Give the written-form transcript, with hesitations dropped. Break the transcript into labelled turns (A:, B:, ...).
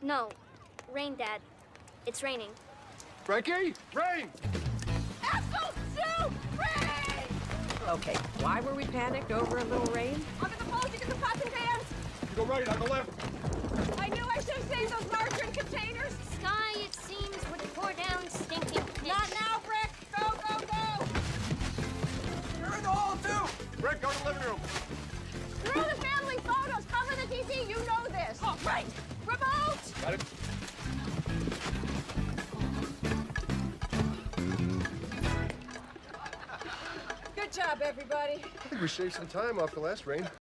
A: No. Rain, Dad. It's raining.
B: Frankie? Rain!
C: Apple soup! Rain!
D: Okay, why were we panicked over a little rain?
C: Under the poles, you get the pots and pans.
B: You go right, I go left.
C: I knew I should have saved those margarine containers.
A: Sky, it seems, would pour down stinking pitch.
C: Not now, Brick. Go, go, go.
B: You're in the hall, too! Rick, go to the living room.
C: Through the family photos. Cover the TV. You know this. Oh, right. Remote.
B: Got it.
C: Good job, everybody.
B: I think we shaved some time off the last rain.